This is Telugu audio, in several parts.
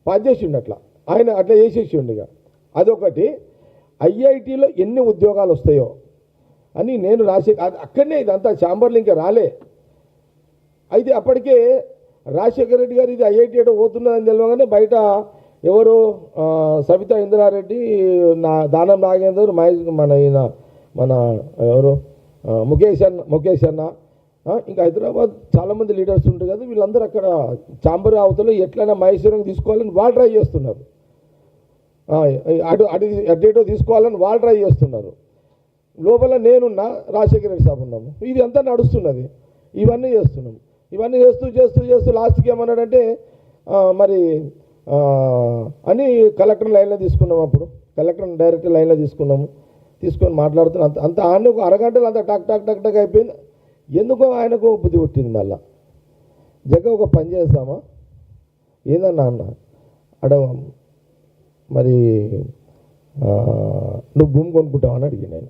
పాస్ చేసిండు అట్లా, ఆయన అట్లా చేసేసిండు. ఇక అదొకటి. ఐఐటీలో ఎన్ని ఉద్యోగాలు వస్తాయో అని నేను రాసే అక్కడనే ఇదంతా ఛాంబర్లు ఇంకా రాలే. అయితే అప్పటికే రాజశేఖర రెడ్డి గారు ఇది ఐఐటీ ఏటో పోతున్నదని తెలియగానే బయట ఎవరు సబితా ఇంద్రారెడ్డి, దానం నాగేందర్, మన ఎవరు ముఖేష్ అన్న, ఇంకా హైదరాబాద్ చాలామంది లీడర్స్ ఉంటారు కదా, వీళ్ళందరూ అక్కడ ఛాంబర్ అవతలో ఎట్లయినా మహేశ్వరం తీసుకోవాలని వాళ్ళు ట్రై చేస్తున్నారు, అటేటో తీసుకోవాలని వాళ్ళు ట్రై చేస్తున్నారు. లోపల నేనున్నా, రాజశేఖర రెడ్డి సాబ్ ఉన్నాము. ఇది అంతా నడుస్తున్నది. ఇవన్నీ చేస్తున్నాము. ఇవన్నీ చేస్తూ లాస్ట్కి ఏమన్నాడంటే మరి అని కలెక్టర్ లైన్లో తీసుకున్నాము. అప్పుడు కలెక్టర్ డైరెక్ట్ లైన్లో తీసుకొని మాట్లాడుతున్నాం. అంత ఆయన ఒక అరగంటలో అంత టక్ అయిపోయింది. ఎందుకో ఆయనకు బుద్ధి పుట్టింది. మళ్ళా ఒక పని చేస్తామా ఏందన్నా అన్న మరి నువ్వు భూమి కొనుక్కుంటావా అని అడిగి, నేను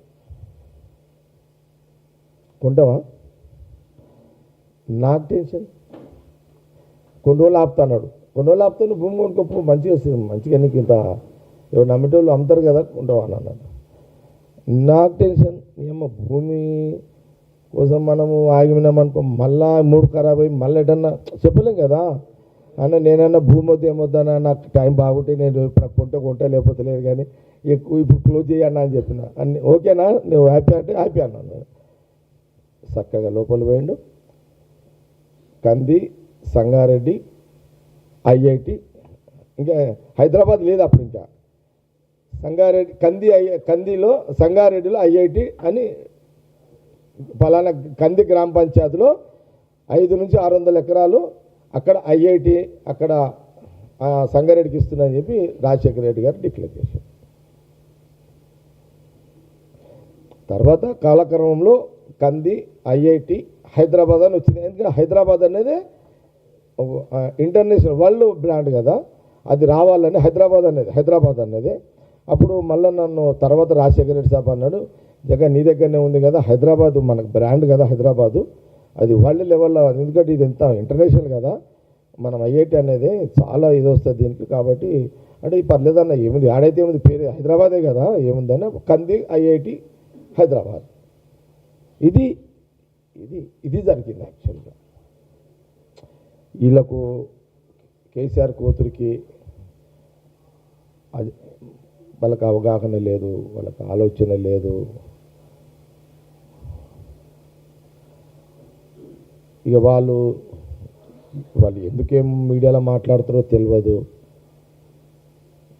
కొంటావా, నాకు టెన్షన్, కొన్ని రోజులు ఆపుతాడు. కొన్ని రోజులు ఆపుతా, నువ్వు భూమి కొనుక్కోపు, మంచిగా నీకు ఇంత ఎవరు నమ్మేటోళ్ళు అమ్ముతారు కదా, కొంటావా అని అన్నాడు. నాకు టెన్షన్, ఏమో భూమి కోసం మనము ఆగినామనుకో మళ్ళా మూడు ఖరాబ్ అయ్యి మళ్ళీ ఎటన్నా చెప్పలేం కదా అన్న. నేనన్నా భూమి వద్దు ఏమొద్దన్నా, నాకు టైం బాగుంటే నేను ఇప్పుడు కొంటే లేకపోతే లేదు, కానీ ఎక్కువ ఇప్పుడు క్లోజ్ చేయన్నా అని చెప్పిన. అన్ని ఓకేనా, నువ్వు హ్యాపీ అంటే హ్యాపీ అన్నాను. చక్కగా లోపల పోయిండు. కంది, సంగారెడ్డి, ఐఐటి, ఇంకా హైదరాబాద్ లేదు అప్పుడు. ఇంకా సంగారెడ్డి కందిలో సంగారెడ్డిలో ఐఐటి అని ఫలానా కంది గ్రామ పంచాయతీలో 500 నుంచి 600 ఎకరాలు అక్కడ ఐఐటి అక్కడ సంగారెడ్డికి ఇస్తున్నారని చెప్పి రాజశేఖర రెడ్డి గారు డిక్లేర్ చేశారు. తర్వాత కాలక్రమంలో కంది, ఐఐటి, హైదరాబాద్ అని వచ్చింది. ఎందుకంటే హైదరాబాద్ అనేది ఇంటర్నేషనల్ వరల్డ్ బ్రాండ్ కదా, అది రావాలని హైదరాబాద్ అనేది. అప్పుడు మళ్ళీ నన్ను తర్వాత రాజశేఖర రెడ్డి సాబ్ అన్నాడు, జగన్ నీ దగ్గరనే ఉంది కదా హైదరాబాద్, మనకు బ్రాండ్ కదా హైదరాబాదు, అది వరల్డ్ లెవెల్లో, ఎందుకంటే ఇది ఎంత ఇంటర్నేషనల్ కదా, మనం ఐఐటి అనేది చాలా ఇది వస్తుంది దీనికి, కాబట్టి అంటే పర్లేదన్న, ఏముంది ఆడైతే ఏముంది, పేరు హైదరాబాదే కదా, ఏముందని కంది, ఐఐటి, హైదరాబాద్. ఇది జరిగింది యాక్చువల్గా. వీళ్ళకు కేసీఆర్ కూతురికి అది వాళ్ళకి అవగాహన లేదు, వాళ్ళకి ఆలోచన లేదు. ఇక వాళ్ళు ఎందుకేం మీడియాలో మాట్లాడుతారో తెలియదు.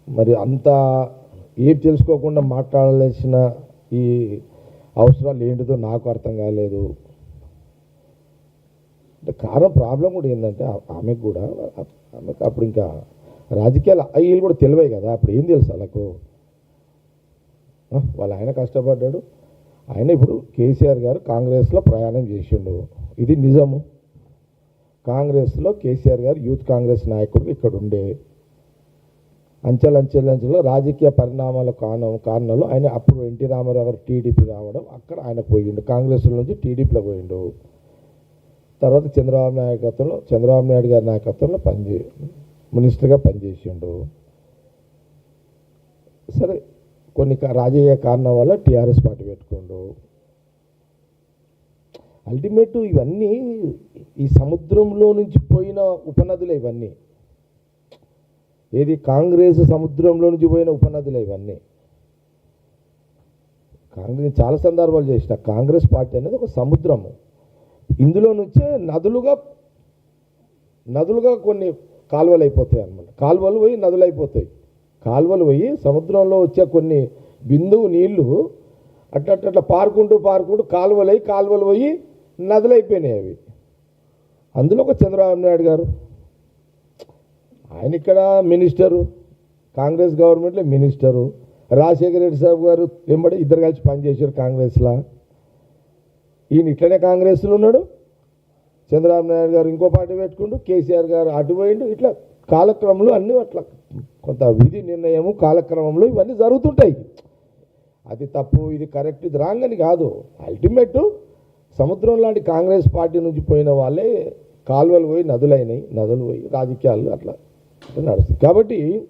మరి అంతా ఏం తెలుసుకోకుండా మాట్లాడాల్సిన ఈ అవసరాలు ఏంటిదో నాకు అర్థం కాలేదు. అంటే ప్రాబ్లం కూడా ఏంటంటే ఆమెకు అప్పుడు ఇంకా రాజకీయాలు వీళ్ళు కూడా తెలివే కదా, అప్పుడు ఏం తెలుసు వాళ్ళకు. ఆయన కష్టపడ్డాడు. ఆయన ఇప్పుడు కేసీఆర్ గారు కాంగ్రెస్లో ప్రయాణం చేసిండు, ఇది నిజము. కాంగ్రెస్లో కేసీఆర్ గారు యూత్ కాంగ్రెస్ నాయకుడు ఇక్కడ ఉండే అంచెలంచెలో రాజకీయ పరిణామాల కారణంలో ఆయన అప్పుడు ఎన్టీ రామారావు గారు టీడీపీ రావడం, అక్కడ ఆయన పోయిండు, కాంగ్రెస్ నుంచి టీడీపీలో పోయిండు. తర్వాత చంద్రబాబు నాయుడు గారి నాయకత్వంలో మినిస్టర్గా పనిచేసిండు. సరే, కొన్ని రాజకీయ కారణం వల్ల టీఆర్ఎస్ పార్టీ పెట్టుకోండు. అల్టిమేట్ ఇవన్నీ ఈ సముద్రంలో నుంచి పోయిన ఉపనదులే ఇవన్నీ. ఏది కాంగ్రెస్ సముద్రంలో నుంచి పోయిన ఉపనదులే ఇవన్నీ. కాంగ్రెస్ చాలా సందర్భాలు చేసిన కాంగ్రెస్ పార్టీ అనేది ఒక సముద్రము. ఇందులో నుంచే నదులుగా కొన్ని కాలువలు అయిపోతాయి అన్నమాట. కాలువలు పోయి నదులు అయిపోతాయి. కాలువలు పోయి సముద్రంలో వచ్చే కొన్ని బిందువు నీళ్లు అట్లా పారుకుంటూ కాలువలు పోయి నదులు అయిపోయినాయి అవి. అందులో ఒక చంద్రబాబు నాయుడు గారు, ఆయన ఇక్కడ మినిస్టరు, కాంగ్రెస్ గవర్నమెంట్లో మినిస్టరు. రాజశేఖర రెడ్డి సాబ్ గారు వెంబడి ఇద్దరు కలిసి పనిచేశారు కాంగ్రెస్లో. ఈయన ఇట్లనే కాంగ్రెస్లో ఉన్నాడు. చంద్రబాబు నాయుడు గారు ఇంకో పార్టీ పెట్టుకుంటూ, కేసీఆర్ గారు అటు పోయిండు. ఇట్లా కాలక్రమంలో అన్నీ అట్లా కొంత విధి నిర్ణయము కాలక్రమంలో ఇవన్నీ జరుగుతుంటాయి. అది తప్పు, ఇది కరెక్ట్, ఇది రాంగ్ అని కాదు. అల్టిమేట్ సముద్రం లాంటి కాంగ్రెస్ పార్టీ నుంచి పోయిన వాళ్ళే కాలువలు పోయి నదులు పోయి రాజకీయాలు అట్లా నడుస్తుంది. కాబట్టి